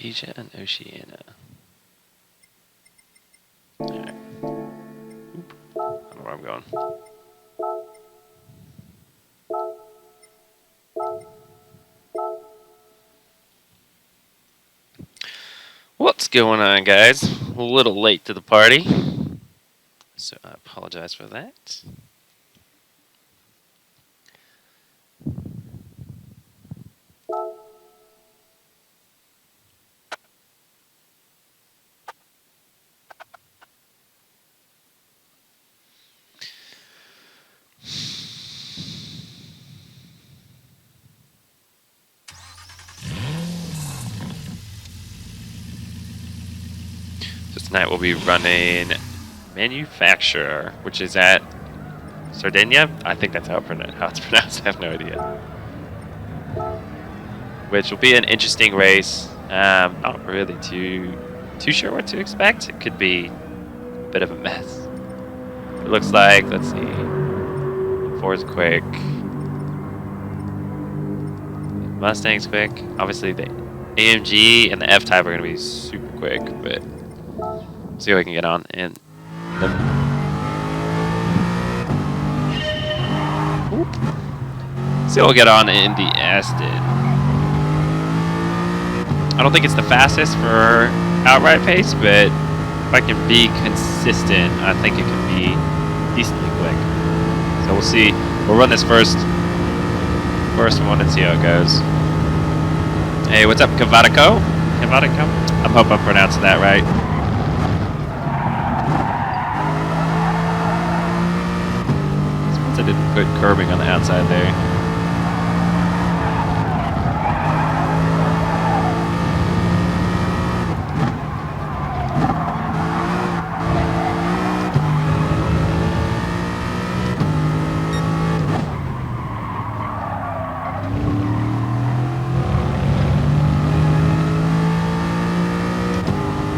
Asia and Oceania. Alright. Oop. I don't know where I'm going. What's going on, guys? A little late to the party, so I apologize for that. Tonight we'll be running Manufacturer, which is at Sardegna. I think that's how it's pronounced. I have no idea. Which will be an interesting race. Not really too sure what to expect. It could be a bit of a mess. It looks like, let's see, Ford's quick, Mustang's quick. Obviously the AMG and the F-Type are going to be super quick, but see what we can get on in the... See what we'll get on in the Aston. I don't think it's the fastest for outright pace, but if I can be consistent, I think it can be decently quick. So we'll see. We'll run this first one and see how it goes. Hey, what's up, Cavatico? I hope I'm pronouncing that right. I didn't put curbing on the outside there.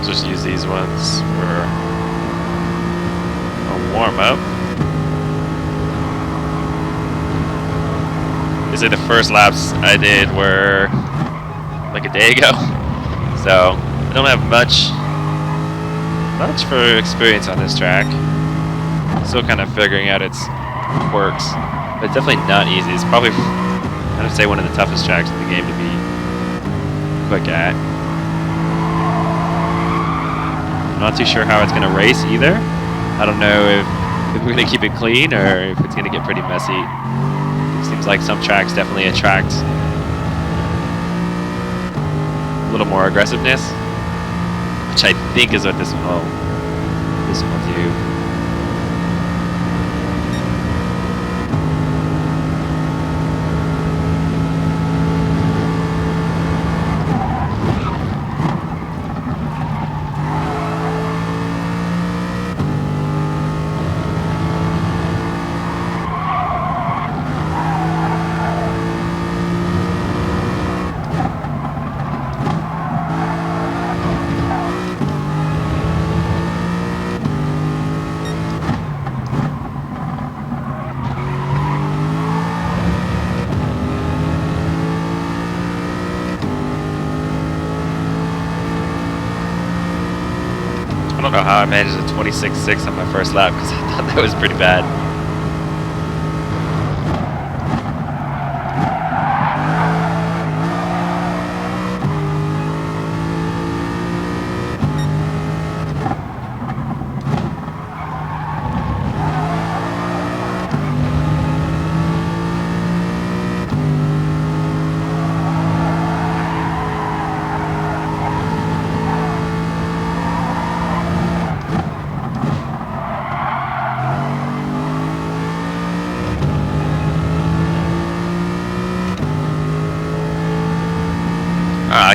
Just use these ones for a warm-up. These are the first laps I did were like a day ago, so I don't have much for experience on this track. Still kind of figuring out its quirks, but it's definitely not easy. It's probably, I'd say, one of the toughest tracks in the game to be quick at. I'm not too sure how it's going to race either. I don't know if we're going to keep it clean or if it's going to get pretty messy. Seems like some tracks definitely attract a little more aggressiveness, which I think is what this one will do. I don't know how I managed a 26.6 on my first lap because I thought that was pretty bad.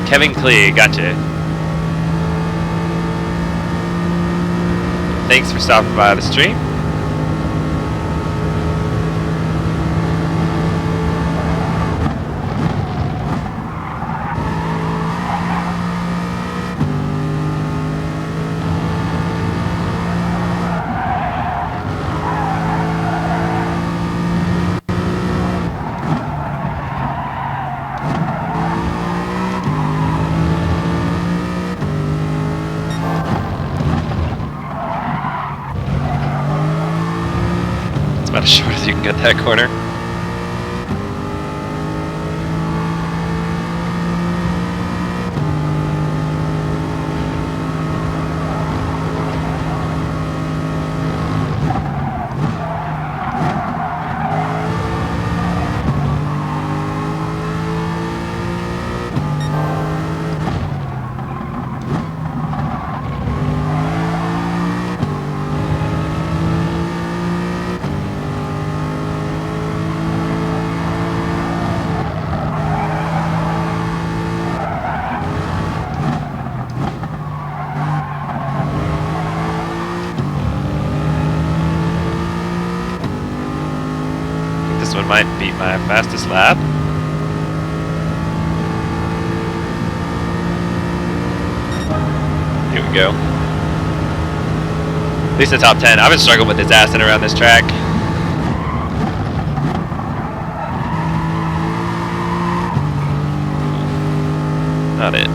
Kevin Klee, gotcha. Thanks for stopping by the stream. about as short as you can get that corner. This one might beat my fastest lap. Here we go. At least the top 10. I've been struggling with this acid around this track. Not it.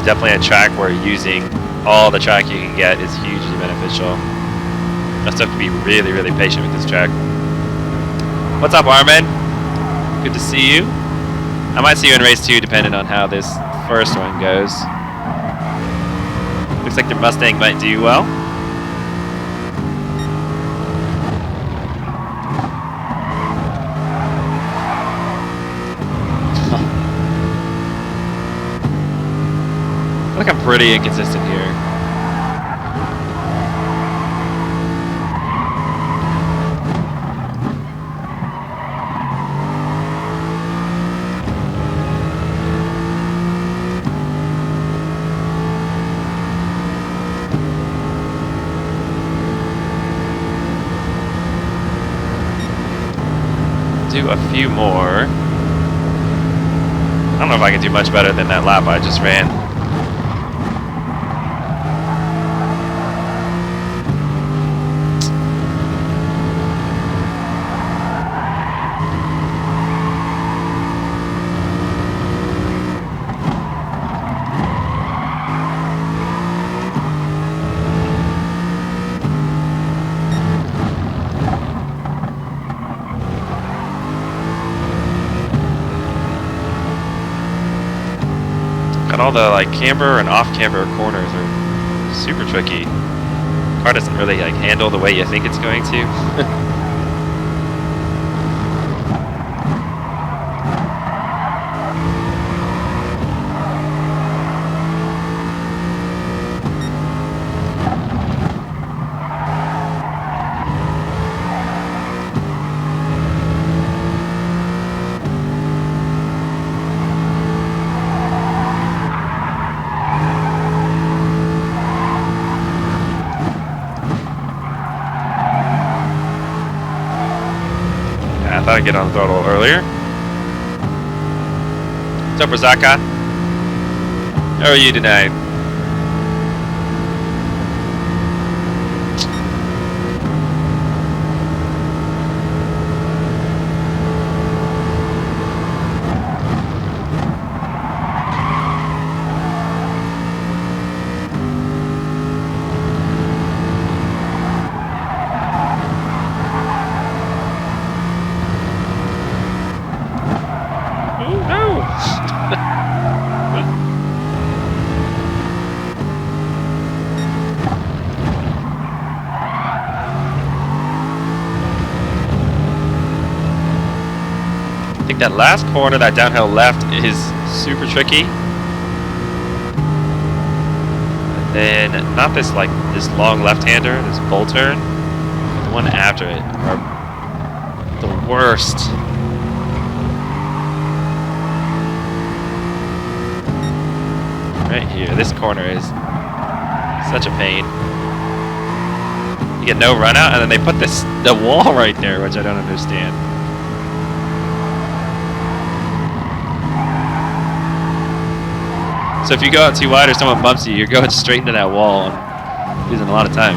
Definitely a track where using all the track you can get is hugely beneficial. Just have to be really, really patient with this track. What's up, Armin? Good to see you. I might see you in race 2 depending on how this first one goes. Looks like the Mustang might do well. I feel like I'm pretty inconsistent here. Do a few more. I don't know if I can do much better than that lap I just ran. All the like camber and off-camber corners are super tricky. The car doesn't really like handle the way you think it's going to. I thought I'd get on the throttle earlier. What's up, Razaka? How are you tonight? That last corner, that downhill left, is super tricky. And then not this like this long left-hander, this bull turn. The one after it are the worst. Right here, this corner is such a pain. You get no run out, and then they put the wall right there, which I don't understand. So if you go out too wide or someone bumps you, you're going straight into that wall. Losing a lot of time.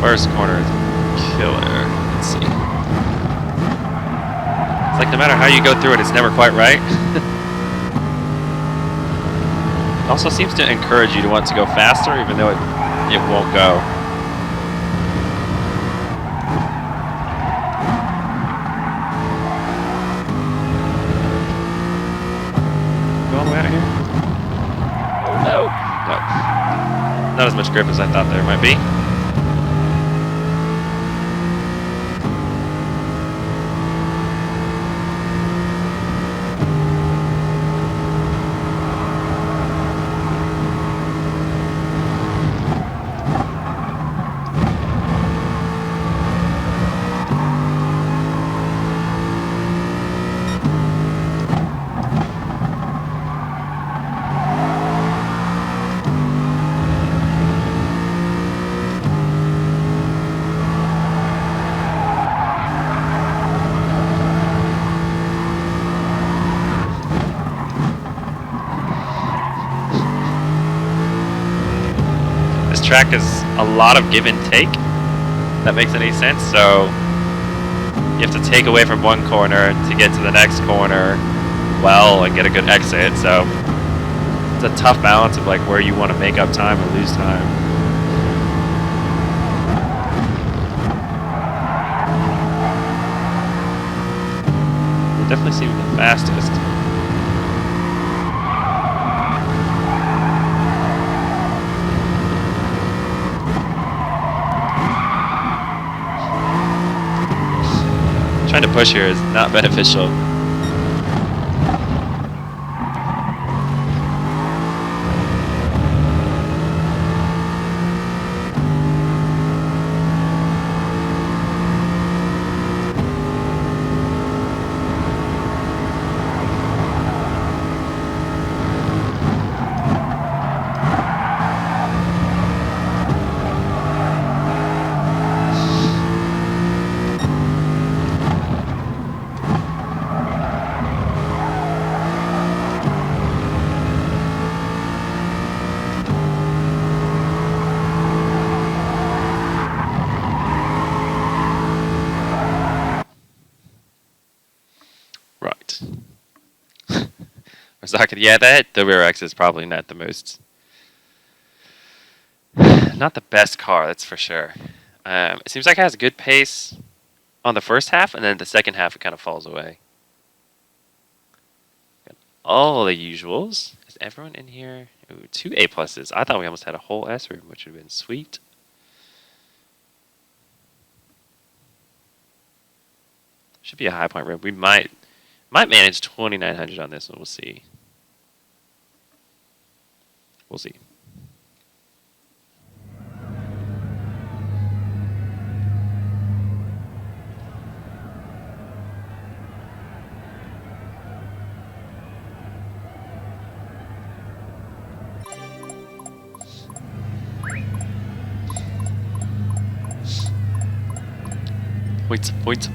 First corner is killer. Let's see. It's like no matter how you go through it, it's never quite right. It also seems to encourage you to want to go faster, even though it won't go. Go all the way out of here? No. No. Not as much grip as I thought there might be. Track is a lot of give and take, if that makes any sense. So you have to take away from one corner to get to the next corner well and get a good exit. So it's a tough balance of like where you want to make up time or lose time. We're definitely seeing the fastest. Trying to push here is not beneficial. Yeah, the rear X is probably not the most, not the best car, that's for sure. It seems like it has a good pace on the first half, and then the second half it kind of falls away. Got all the usuals. Is everyone in here? Ooh, 2 A+. I thought we almost had a whole S room, which would have been sweet. Should be a high point room. We might manage 2,900 on this one. We'll see. We'll see.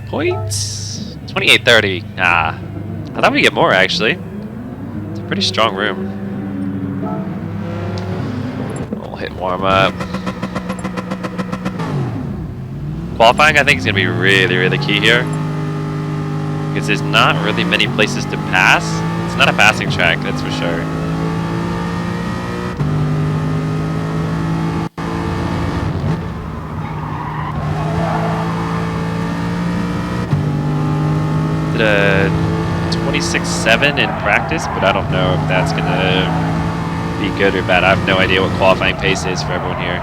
Points. 2830. Nah. I thought we'd get more, actually. It's a pretty strong room. We'll hit warm up. Qualifying, I think, is going to be really, really key here. Because there's not really many places to pass. It's not a passing track, that's for sure. Did a 26.7 in practice, but I don't know if that's going to be good or bad. I have no idea what qualifying pace is for everyone here.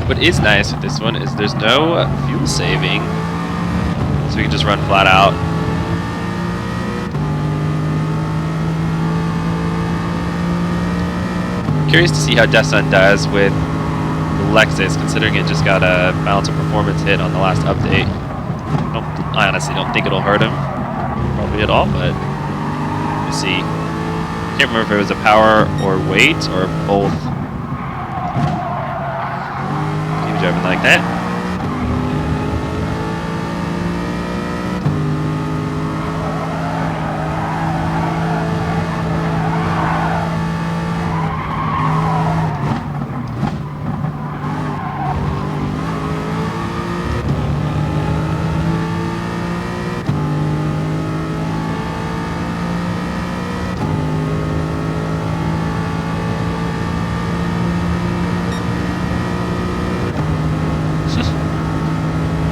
What is nice with this one is there's no fuel saving, so we can just run flat out. Curious to see how Nissan does with Lexus, considering it just got a balance of performance hit on the last update. I honestly don't think it'll hurt him, probably at all, but to see. I can't remember if it was a power or weight or both. Keep driving like that.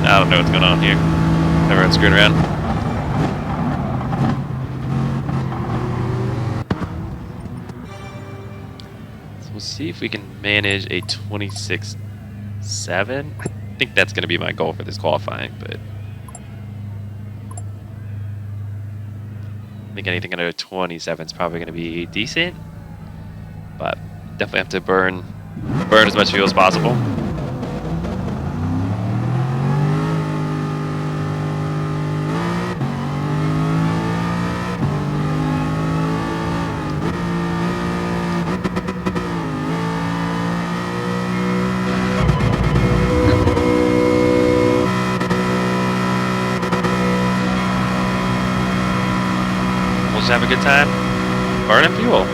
I don't know what's going on here. Everyone's screwing around. So we'll see if we can manage a 26.7. I think that's going to be my goal for this qualifying, but I think anything under 27 is probably going to be decent. But definitely have to burn as much fuel as possible. Have a good time burning fuel.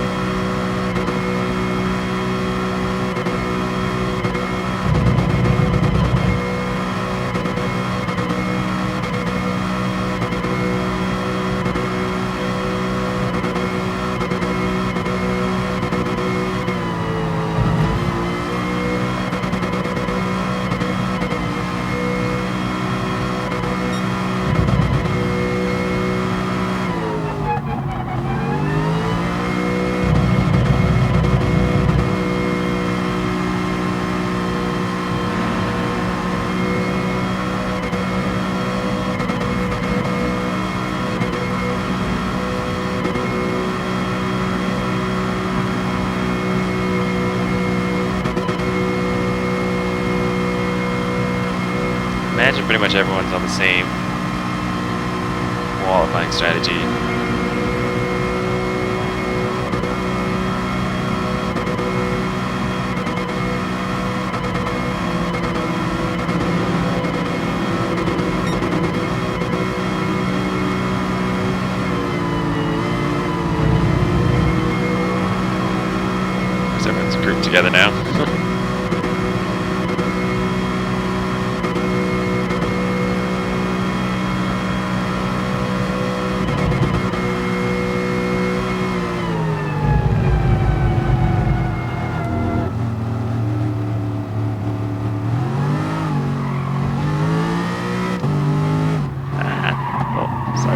Imagine pretty much everyone's on the same qualifying strategy. Because everyone's grouped together now.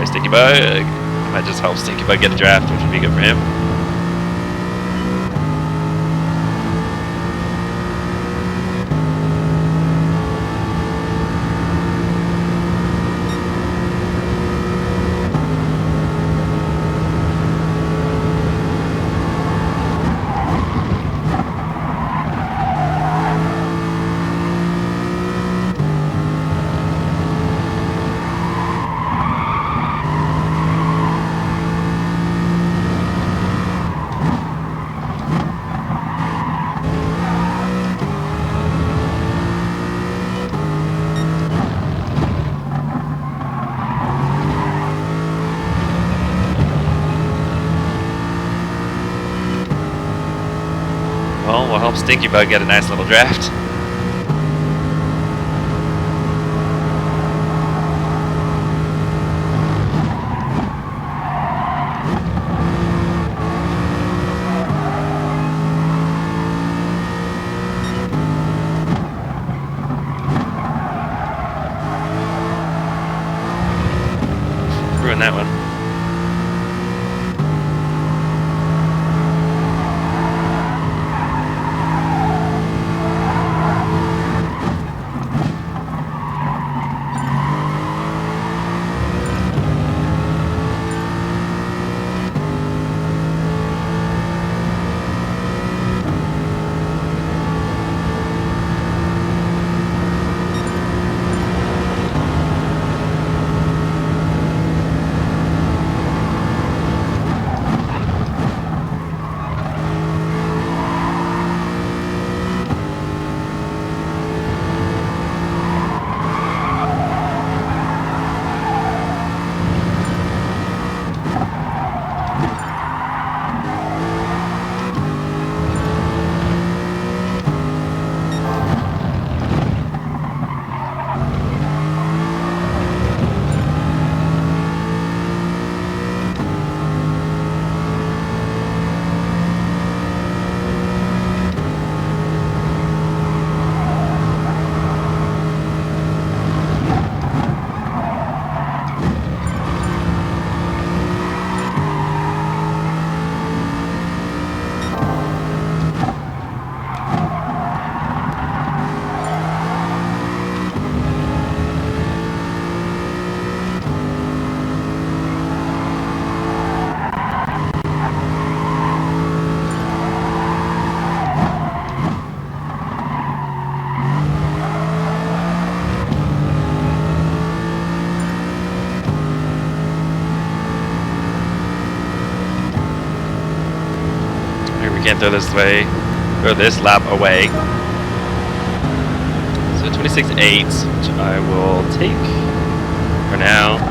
Stinky Bug. Might just help Stinky Bug get a draft, which would be good for him. Well, we'll help Stinky Bug get a nice little draft. Ruin that one. throw this lap away. So 26.8, which I will take for now.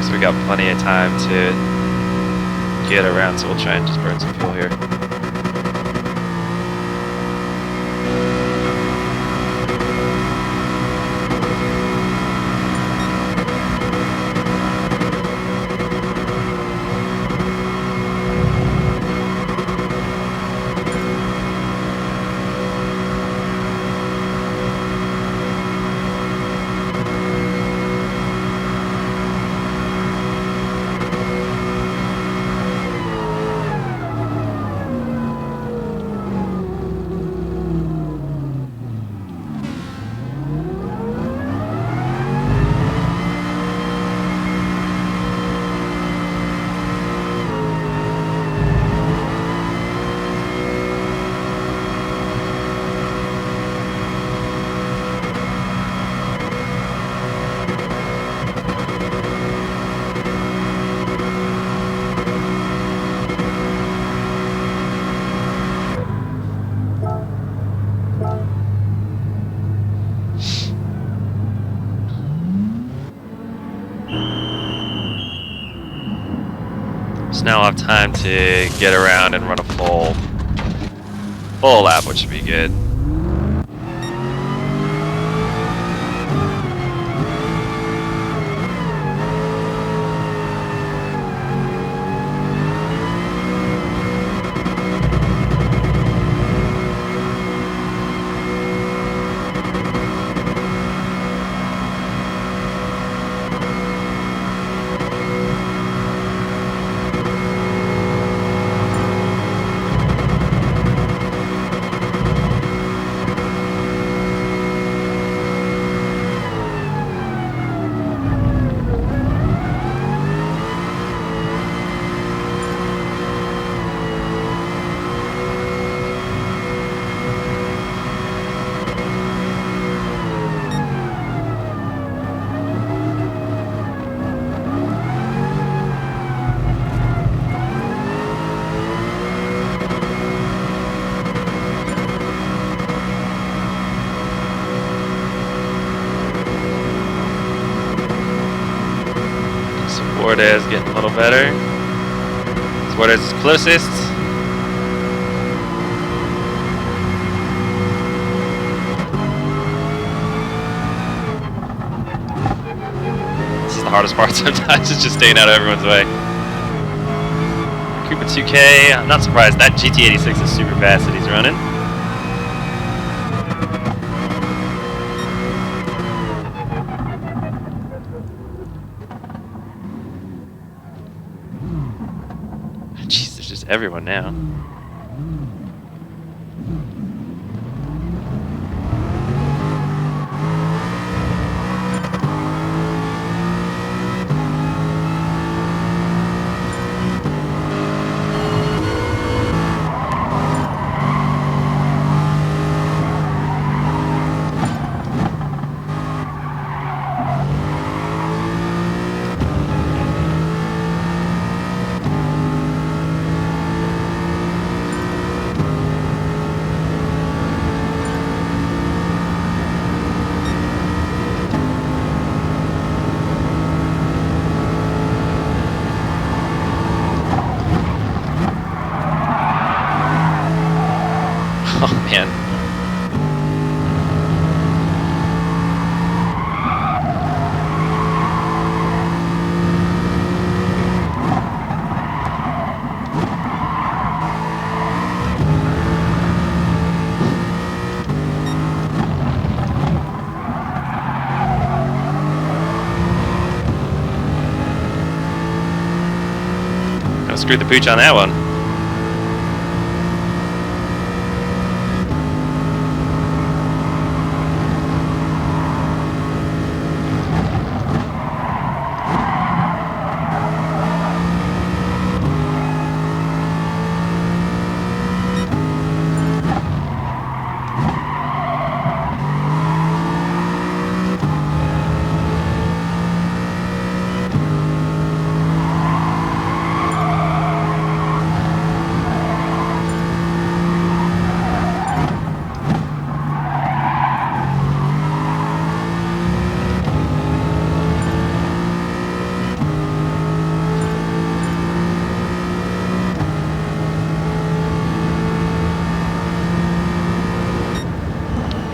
We got plenty of time to get around, so we'll try and just burn some fuel here. So now I'll have time to get around and run a full lap, which should be good. Suarez getting a little better. Suarez is closest. This is the hardest part sometimes, it's just staying out of everyone's way. Cooper 2K, I'm not surprised. That GT86 is super fast that he's running. Jeez, there's just everyone now. screwed the pooch on that one.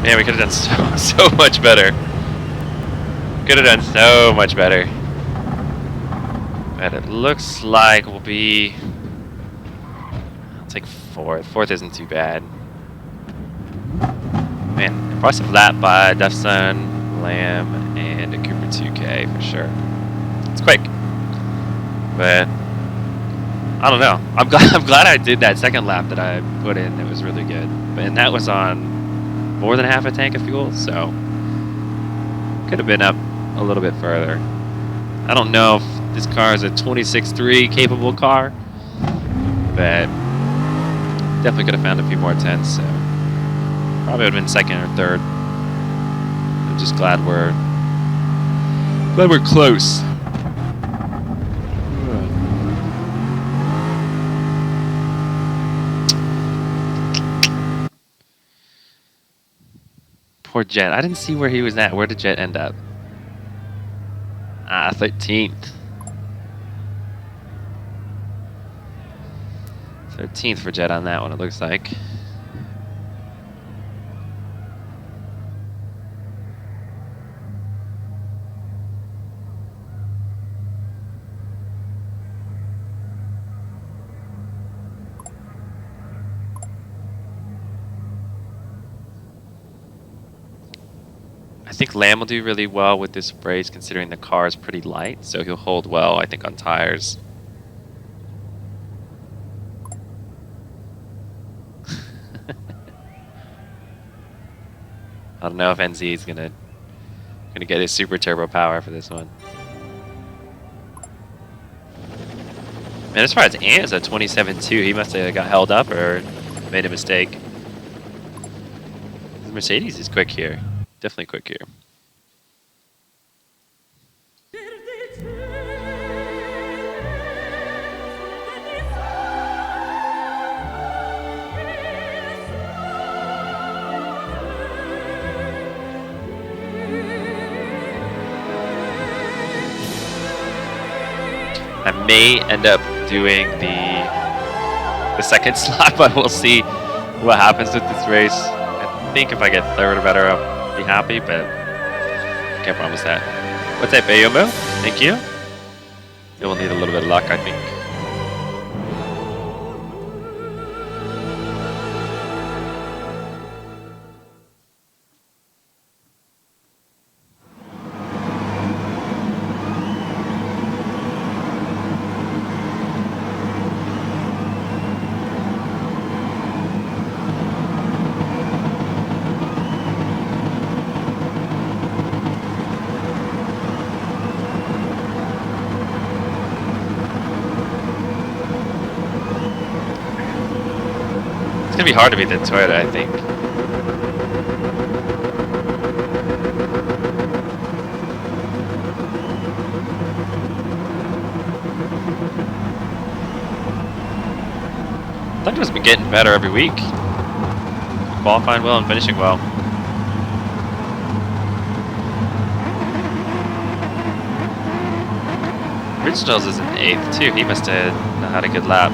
Man, we could have done so much better. Could have done so much better. But it looks like we'll be... I'll take fourth. Fourth isn't too bad. Man, impressive lap by Duffson, Lamb, and a Cooper 2K for sure. It's quick. But I don't know. I'm glad I did that second lap that I put in. It was really good. And that was on more than half a tank of fuel, so could have been up a little bit further. I don't know if this car is a 26.3 capable car, but definitely could have found a few more tenths, so probably would have been second or third. I'm just glad we're close. Poor Jet. I didn't see where he was at. Where did Jet end up? 13th. 13th for Jet on that one, it looks like. I think Lamb will do really well with this race considering the car is pretty light, so he'll hold well, I think, on tires. I don't know if NZ is gonna get his super turbo power for this one. Man, as far as Ant is a 27.2, he must have got held up or made a mistake. The Mercedes is quick here. Definitely quick here. I may end up doing the second slot, but we'll see what happens with this race. I think if I get third or better, I'll be happy, but can't promise that. What's up, Ayomo? Thank you. You will need a little bit of luck, I think. It's gonna be hard to beat the Toyota, I think. Thunder's been getting better every week. Qualifying well and finishing well. Originals is in 8th too. He must have had a good lap.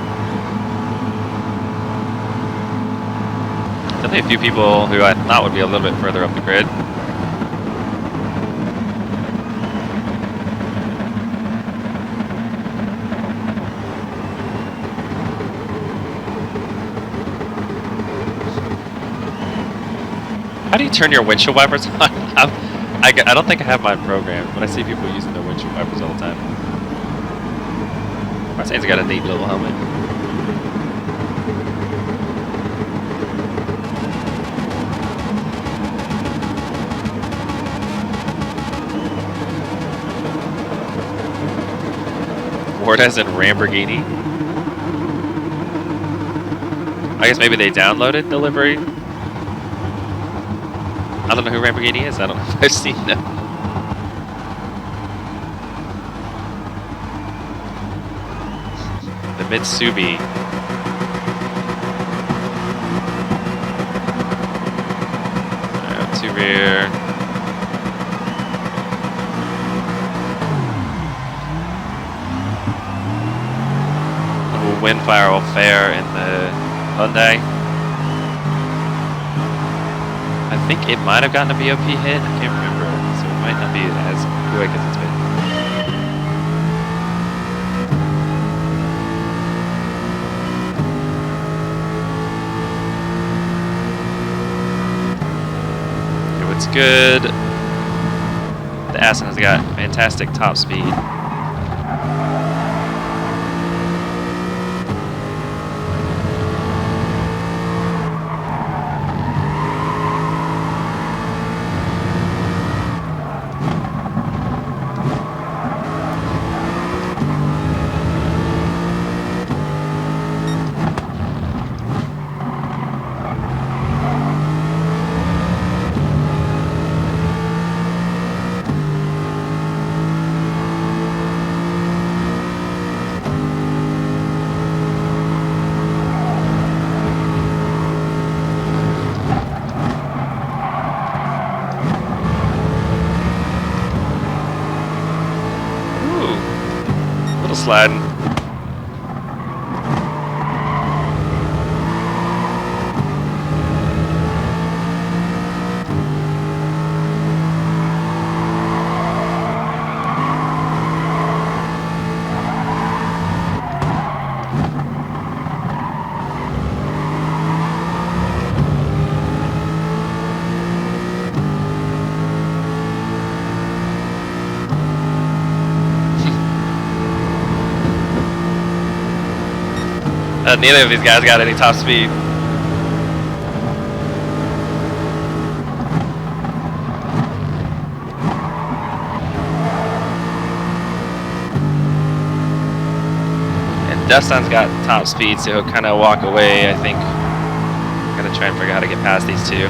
Definitely a few people who I thought would be a little bit further up the grid. How do you turn your windshield wipers on? I don't think I have mine programmed, but I see people using their windshield wipers all the time. Mustangs got a neat little helmet. Ford has a Lamborghini. I guess maybe they downloaded delivery. I don't know who Lamborghini is. I don't know if I've seen them. The Mitsubi. To rear. Windfire will fare in the Hyundai. I think it might have gotten a BOP hit. I can't remember, so it might not be as quick as it's been. Okay, what's good? The Aston has got fantastic top speed. Sliding. Neither of these guys got any top speed. And Dustin's got top speed, so he'll kind of walk away, I think. I'm going to try and figure out how to get past these two.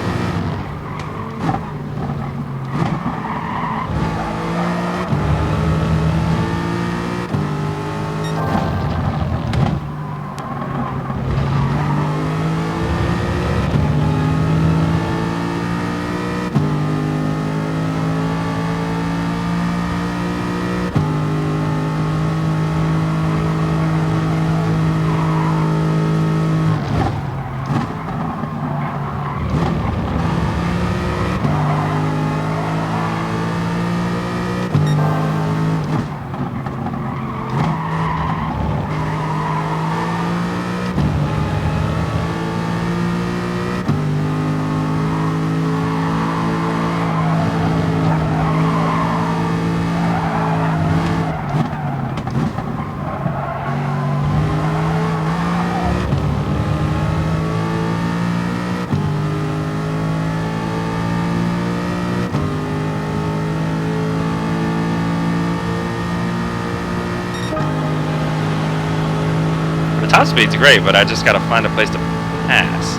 Top speed's great, but I just gotta find a place to pass.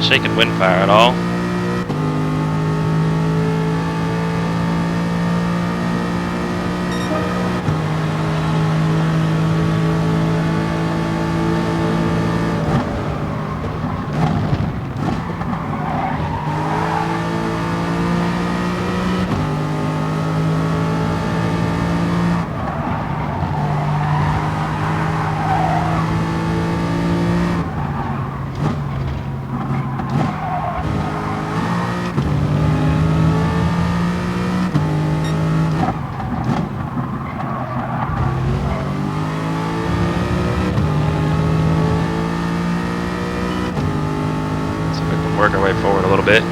shaking Windfire at all. Work our way forward a little bit.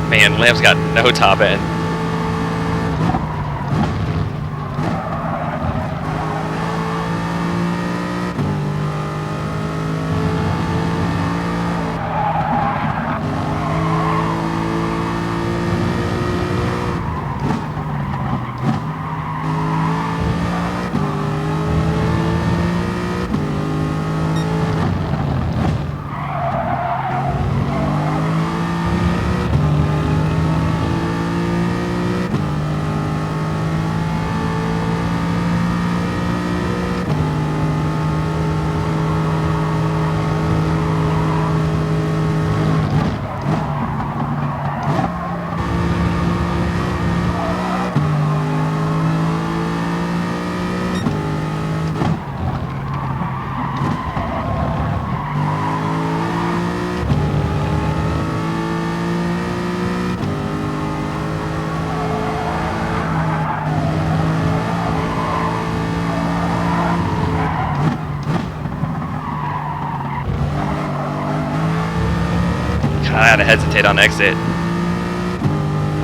Man, Lamb's got no top end. I had to hesitate on exit.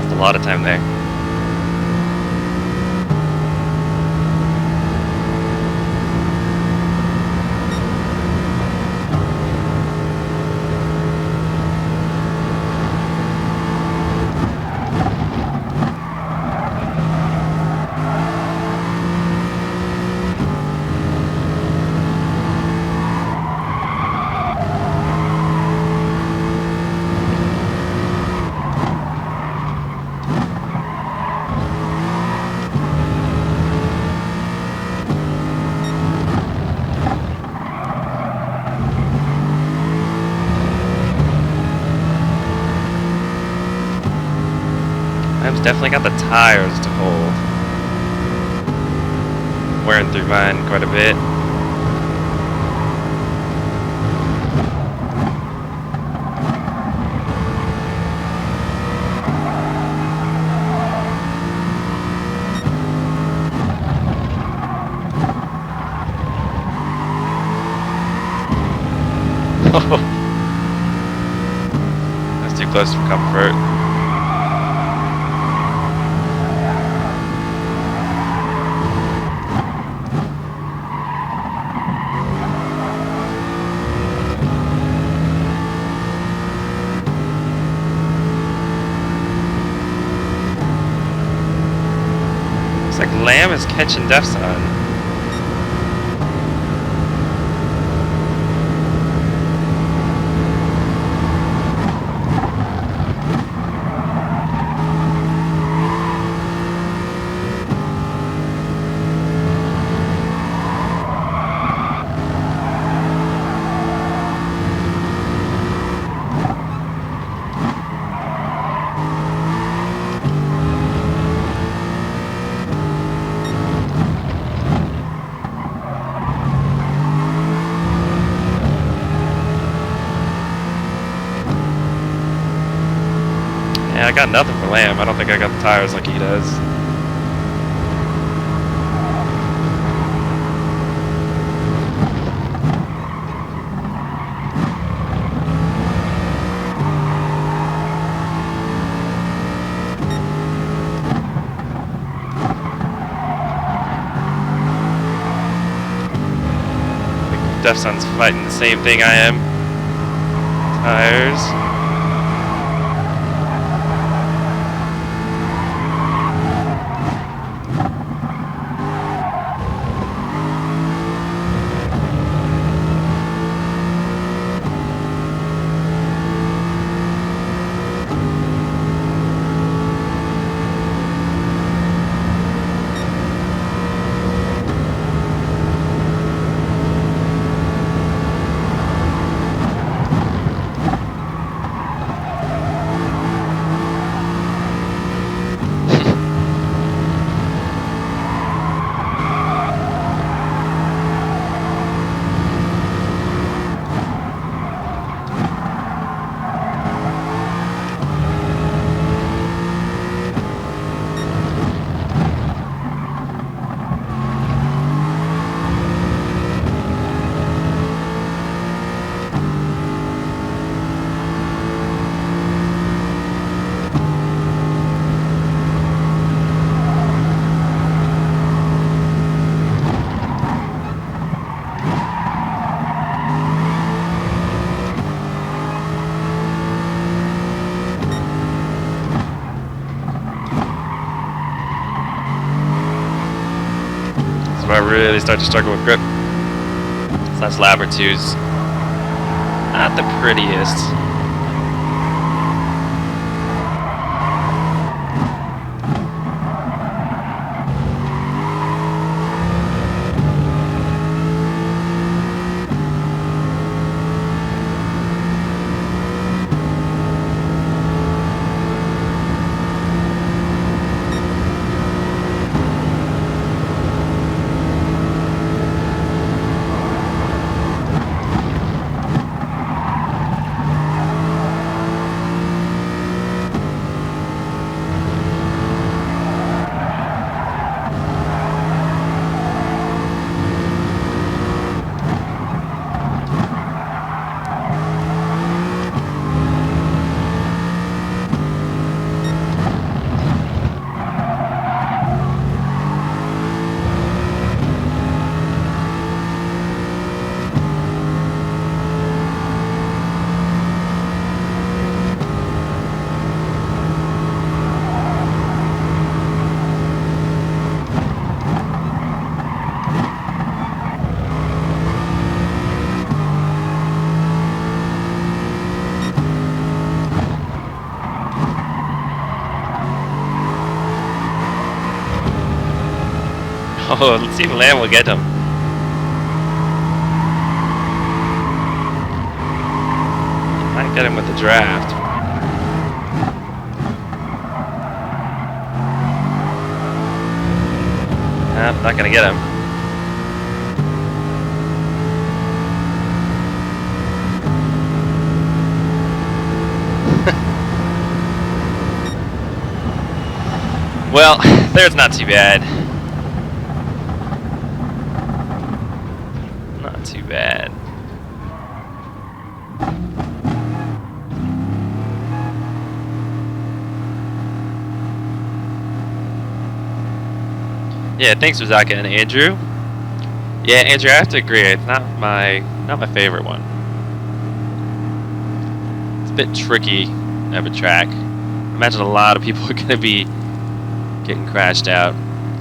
Lost a lot of time there. I've definitely got the tires to hold. Wearing through mine quite a bit. That's too close for comfort. Looks like Lamb is catching Def's on. Yeah, I got nothing for Lamb. I don't think I got the tires like he does. Defson's fighting the same thing I am. Tires. I really start to struggle with grip. So that's lap or two's not the prettiest. Oh, let's see if Lamb will get him. Might get him with the draft. Nope, not gonna get him. Well, there's not too bad. Not too bad. Yeah, thanks Rizaka and Andrew. Yeah, Andrew, I have to agree. It's not my favorite one. It's a bit tricky of a track. I imagine a lot of people are going to be getting crashed out.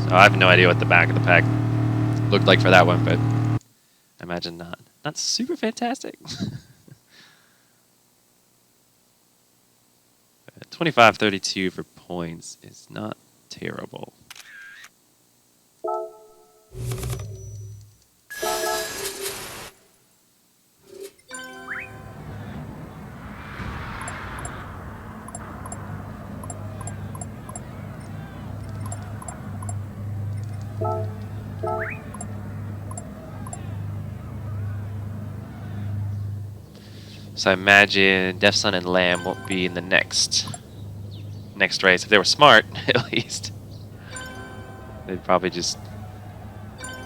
So I have no idea what the back of the pack looked like for that one, but I imagine not super fantastic. 25-32 for points is not terrible. So I imagine Defson and Lamb won't be in the next next race. If they were smart, at least, they'd probably just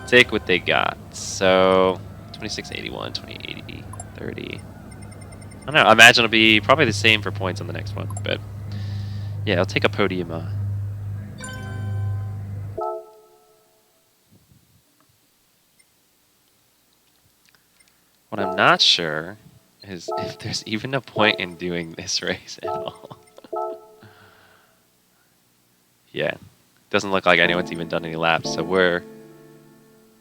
take what they got. So 2681, 2080, 30. I don't know. I imagine it'll be probably the same for points on the next one, but yeah, I'll take a podium. What I'm not sure is if there's even a point in doing this race at all. Yeah, doesn't look like anyone's even done any laps, so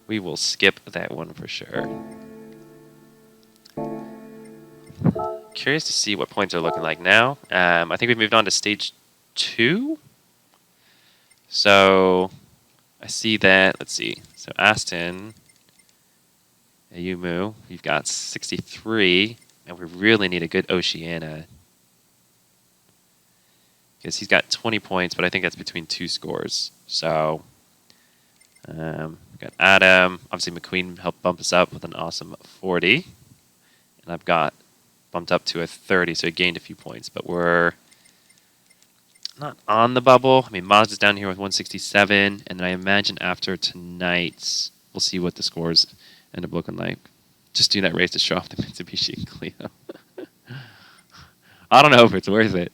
we will skip that one for sure. Curious to see what points are looking like now. I think we've moved on to stage 2. So I see that. Let's see. So Aston, Ayumu, you've got 63, and we really need a good Oceania. Because he's got 20 points, but I think that's between 2 scores. So we've got Adam. Obviously, McQueen helped bump us up with an awesome 40. And I've got bumped up to a 30, so he gained a few points. But we're not on the bubble. I mean, Mazda's down here with 167. And then I imagine after tonight, we'll see what the scores end up looking like. Just do that race to show off the Mitsubishi and Clio. I don't know if it's worth it.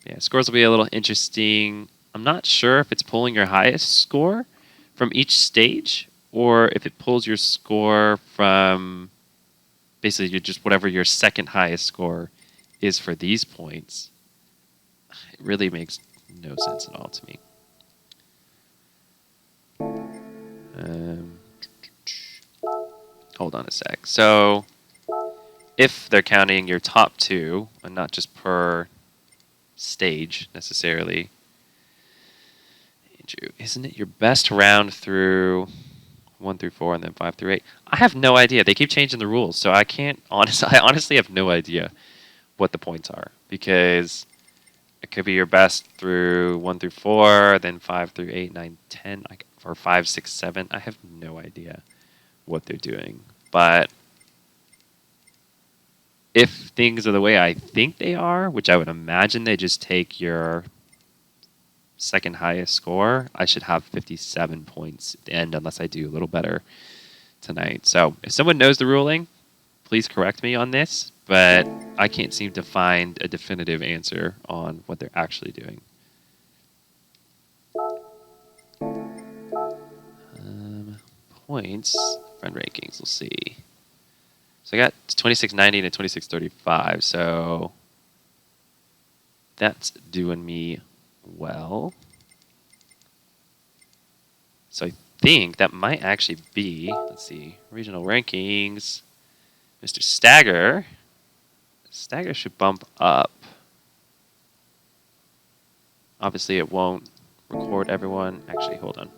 Yeah, scores will be a little interesting. I'm not sure if it's pulling your highest score from each stage or if it pulls your score from basically just whatever your second highest score is for these points. It really makes no sense at all to me. Hold on a sec. So if they're counting your top 2 and not just per stage necessarily, Andrew, isn't it your best round through 1 through 4 and then 5 through 8? I have no idea. They keep changing the rules, so I honestly have no idea what the points are, because it could be your best through 1 through 4, then 5 through 8, 9, 10, or 5, 6, 7. I have no idea what they're doing, but if things are the way I think they are, which I would imagine they just take your second highest score, I should have 57 points at the end unless I do a little better tonight. So if someone knows the ruling, please correct me on this, but I can't seem to find a definitive answer on what they're actually doing. Points, friend rankings, we'll see. So I got 2690 and a 2635, so that's doing me well. So I think that might actually be, let's see, regional rankings. Mr. Stagger should bump up. Obviously it won't record everyone. Actually, hold on.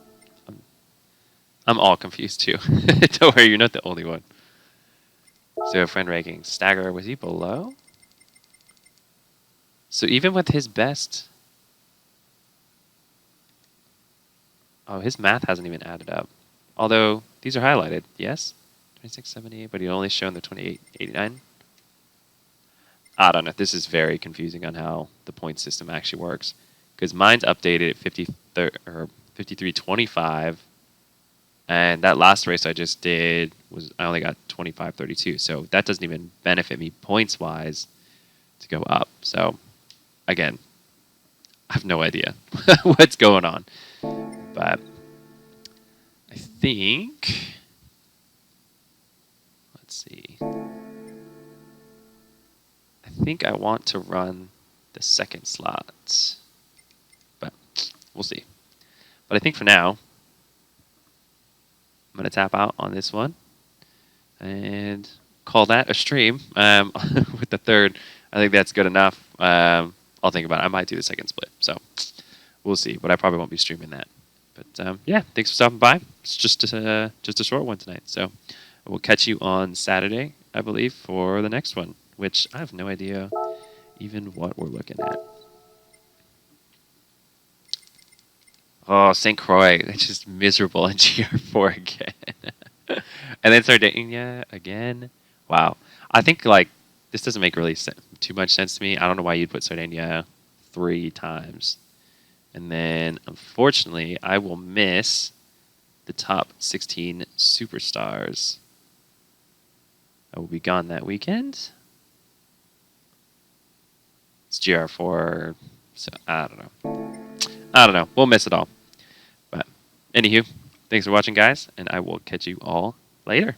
I'm all confused too. Don't worry, you're not the only one. So friend ranking, Stagger, was he below? So even with his best... Oh, his math hasn't even added up. Although, these are highlighted, yes? 2678, but he only shown the 2889. I don't know, this is very confusing on how the point system actually works. Because mine's updated at 5325. And that last race I just did I only got 2532, so that doesn't even benefit me points wise to go up. So again, I have no idea what's going on, but I think, let's see, I think I want to run the second slot, but we'll see. But I think for now, I'm going to tap out on this one and call that a stream with the third. I think that's good enough. I'll think about it. I might do the second split, so we'll see. But I probably won't be streaming that. But yeah, thanks for stopping by. It's just a short one tonight. So we'll catch you on Saturday, I believe, for the next one, which I have no idea even what we're looking at. Oh, St. Croix, it's just miserable in GR4 again. And then Sardegna again. Wow. I think, like, this doesn't make too much sense to me. I don't know why you'd put Sardegna 3 times. And then, unfortunately, I will miss the top 16 superstars. I will be gone that weekend. It's GR4, so I don't know. We'll miss it all. But, anywho, thanks for watching, guys, and I will catch you all later.